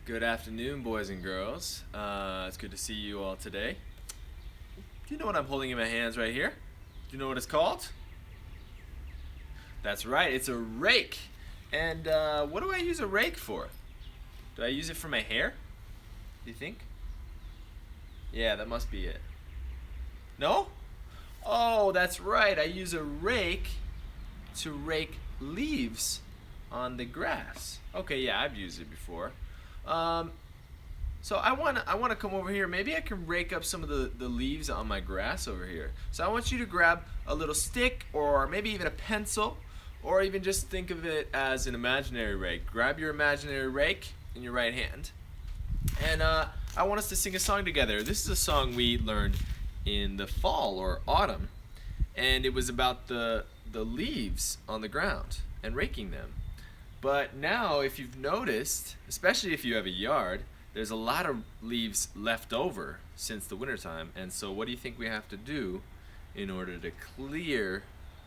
Good afternoon, boys and girls. It's good to see you all today. Do you know what I'm holding in my hands right here? Do you know what it's called? That's right, it's a rake. And what do I use a rake for? Do I use it for my hair? Do you think? Yeah, that must be it. No? Oh, that's right. I use a rake to rake leaves on the grass. Okay, yeah, I've used it before. Um, so I wanna come over here. Maybe I can rake up some of the leaves on my grass over here. So I want you to grab a little stick or maybe even a pencil, or even just think of it as an imaginary rake. Grab your imaginary rake in your right hand, and I want us to sing a song together. This is a song we learned in the fall or autumn, and it was about the leaves on the ground and raking them. But now, if you've noticed, especially if you have a yard, there's a lot of leaves left over since the wintertime. And so what do you think we have to do in order to clear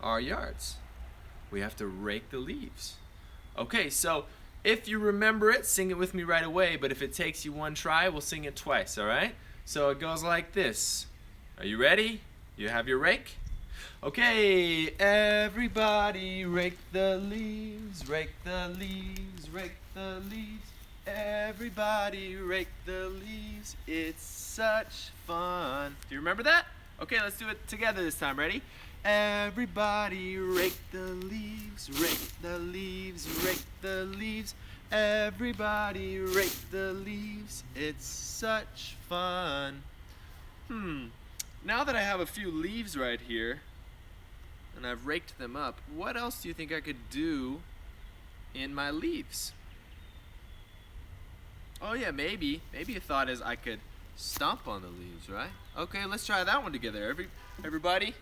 our yards? We have to rake the leaves. Okay, so if you remember it, sing it with me right away. But if it takes you one try, we'll sing it twice, all right? So it goes like this. Are you ready? You have your rake? Okay, everybody rake the leaves, rake the leaves, rake the leaves. Everybody rake the leaves. It's such fun. Do you remember that? Okay, let's do it together this time. Ready? Everybody rake the leaves, rake the leaves, rake the leaves. Everybody rake the leaves. It's such fun. Now that I have a few leaves right here, and I've raked them up, what else do you think I could do in my leaves? Oh yeah, maybe a thought is I could stomp on the leaves, right? Okay, let's try that one together. Everybody,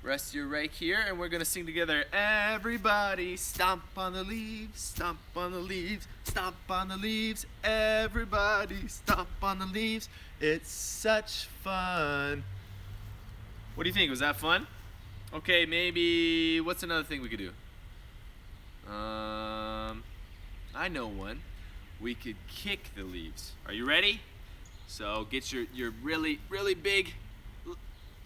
rest your rake here, and we're gonna sing together. Everybody stomp on the leaves, stomp on the leaves, stomp on the leaves. Everybody stomp on the leaves. It's such fun. What do you think? Was that fun? Okay, maybe, what's another thing we could do? I know one. We could kick the leaves. Are you ready? So get your really, really big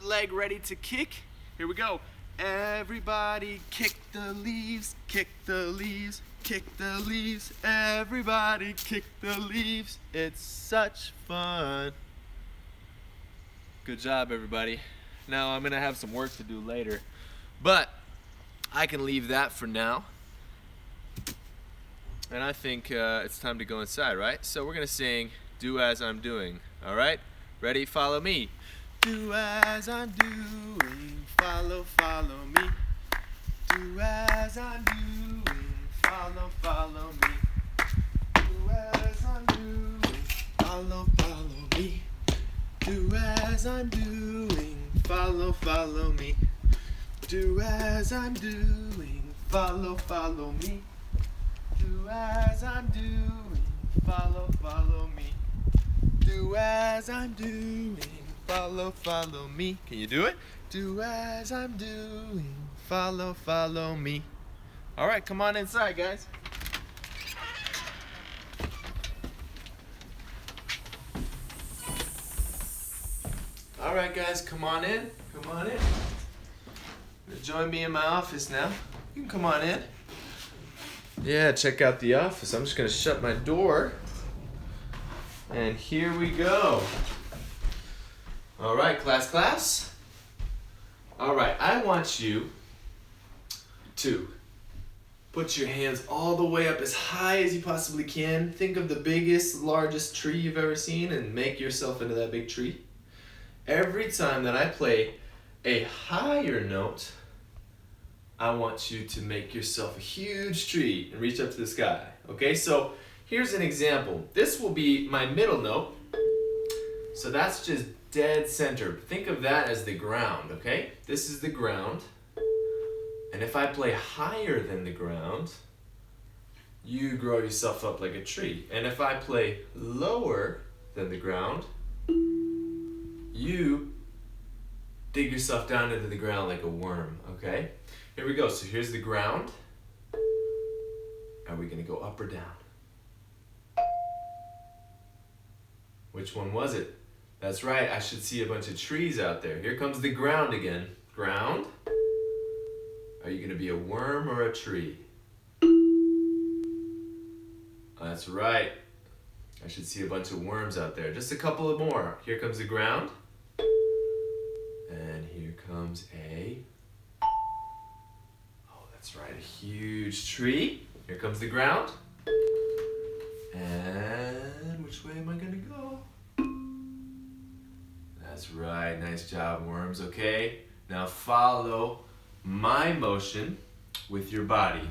leg ready to kick. Here we go. Everybody kick the leaves, kick the leaves, kick the leaves. Everybody kick the leaves. It's such fun. Good job, everybody. Now I'm gonna have some work to do later, but I can leave that for now. And I think it's time to go inside, right? So we're gonna sing "Do As I'm Doing." All right, ready? Follow me. Do as I'm doing, follow, follow me. Do as I'm doing, follow, follow me. Do as I'm doing, follow, follow me. Do as I'm doing, follow, follow me. Do as I'm doing, follow, follow me. Do as I'm doing, follow, follow me. Do as I'm doing, follow, follow me. Can you do it? Do as I'm doing, follow, follow me. All right, come on inside, guys. All right, guys, come on in. Come on in. Join me in my office now. You can come on in. Yeah, check out the office. I'm just gonna shut my door. And here we go. All right, class. All right, I want you to put your hands all the way up as high as you possibly can. Think of the biggest, largest tree you've ever seen and make yourself into that big tree. Every time that I play a higher note, I want you to make yourself a huge tree and reach up to the sky. Okay, so here's an example. This will be my middle note. So that's just dead center. Think of that as the ground, okay? This is the ground. And if I play higher than the ground, you grow yourself up like a tree. And if I play lower than the ground, you dig yourself down into the ground like a worm, okay? Here we go. So here's the ground. Are we gonna go up or down? Which one was it? That's right, I should see a bunch of trees out there. Here comes the ground again. Ground? Are you gonna be a worm or a tree? That's right. I should see a bunch of worms out there. Just a couple of more. Here comes the ground. And here comes that's right, a huge tree. Here comes the ground. And which way am I gonna go? That's right, nice job, worms, okay? Now follow my motion with your body.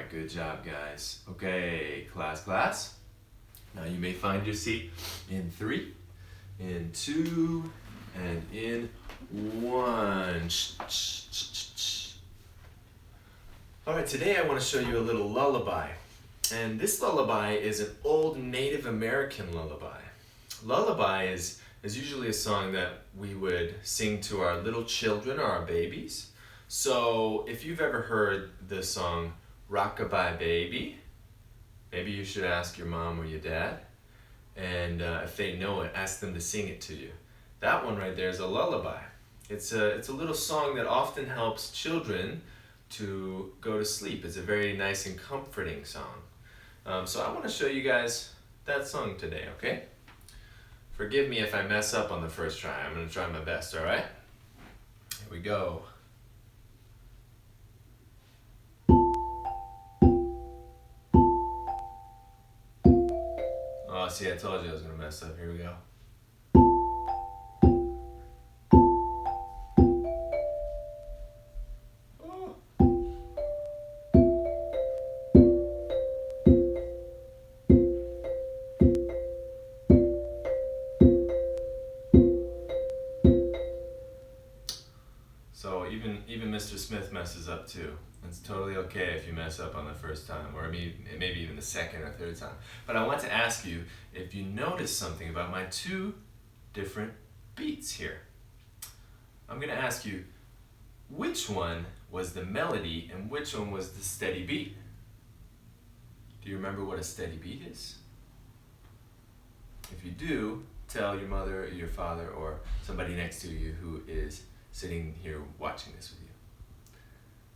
Good job, guys. Okay, class. Now you may find your seat in 3, in 2, and in 1. All right, today I want to show you a little lullaby. And this lullaby is an old Native American lullaby. Lullaby is usually a song that we would sing to our little children or our babies. So if you've ever heard the song Rockabye Baby, maybe you should ask your mom or your dad, and if they know it, ask them to sing it to you. That one right there is a lullaby. It's a little song that often helps children to go to sleep. It's a very nice and comforting song. So I want to show you guys that song today, okay? Forgive me if I mess up on the first try. I'm going to try my best, all right? Here we go. Oh, see, I told you I was going to mess up. Here we go. So even Mr. Smith messes up too. It's totally okay if you mess up on the first time, or maybe even the second or third time. But I want to ask you if you notice something about my 2 different beats here. I'm going to ask you, which one was the melody and which one was the steady beat? Do you remember what a steady beat is? If you do, tell your mother or your father or somebody next to you who is sitting here watching this with you.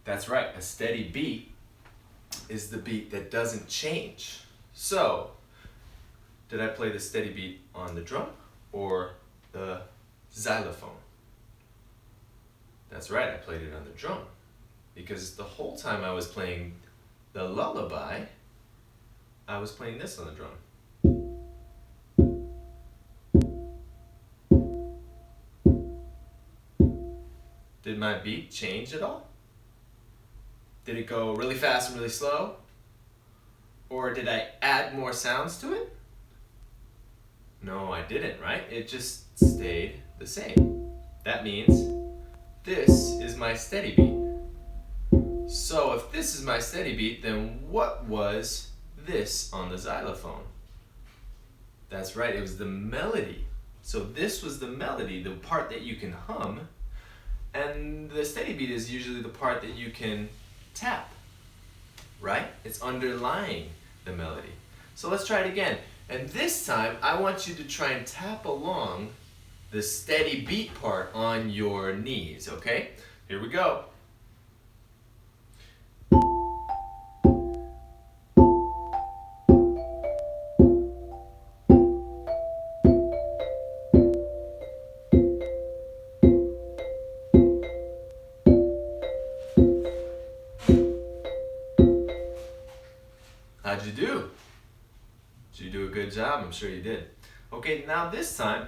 That's right, a steady beat is the beat that doesn't change. So, did I play the steady beat on the drum or the xylophone? That's right, I played it on the drum. Because the whole time I was playing the lullaby, I was playing this on the drum. Did my beat change at all? Did it go really fast and really slow? Or did I add more sounds to it? No, I didn't, right? It just stayed the same. That means this is my steady beat. So if this is my steady beat, then what was this on the xylophone? That's right, it was the melody. So this was the melody, the part that you can hum, and the steady beat is usually the part that you can tap, right? It's underlying the melody. So let's try it again. And this time, I want you to try and tap along the steady beat part on your knees, okay? Here we go. How'd you do? Did you do a good job? I'm sure you did. Okay, now this time,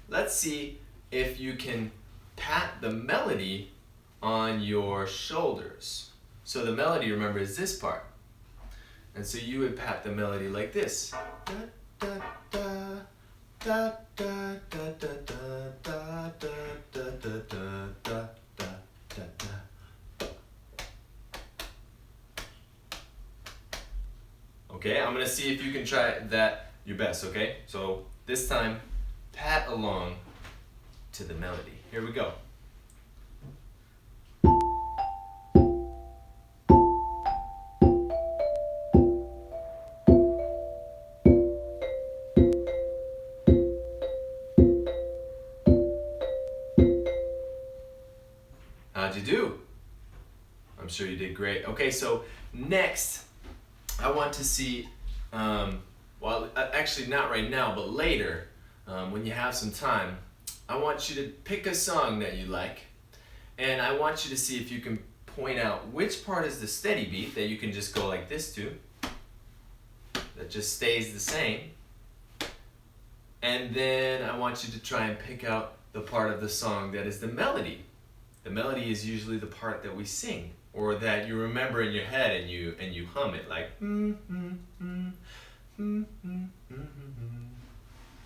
let's see if you can pat the melody on your shoulders. So the melody, remember, is this part. And so you would pat the melody like this. Da, da, da, da, da, da, da, da, da, da, da, da, da, da, da. Okay, I'm gonna see if you can try that your best, okay? So this time, pat along to the melody. Here we go. How'd you do? I'm sure you did great. Okay, so next, I want to see, actually not right now, but later, when you have some time, I want you to pick a song that you like, and I want you to see if you can point out which part is the steady beat that you can just go like this to, that just stays the same, and then I want you to try and pick out the part of the song that is the melody. The melody is usually the part that we sing, or that you remember in your head and you hum it like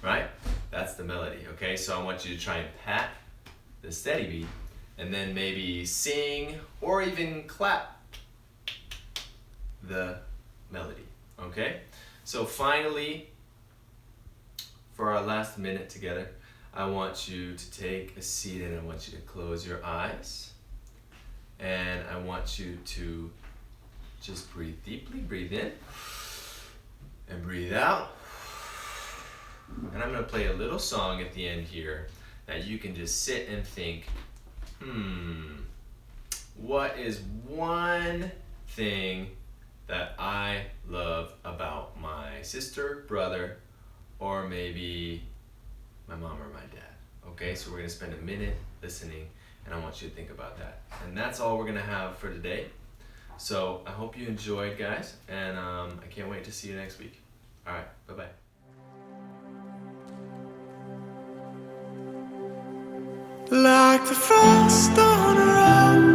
right? That's the melody, okay? So I want you to try and pat the steady beat and then maybe sing or even clap the melody, okay? So finally, for our last minute together, I want you to take a seat and I want you to close your eyes. And I want you to just breathe deeply, breathe in and breathe out. And I'm gonna play a little song at the end here that you can just sit and think, what is one thing that I love about my sister, brother, or maybe my mom or my dad? Okay, so we're gonna spend a minute listening and I want you to think about that. And that's all we're gonna have for today. So I hope you enjoyed, guys, and I can't wait to see you next week. All right, bye-bye. Like the frost on a rose.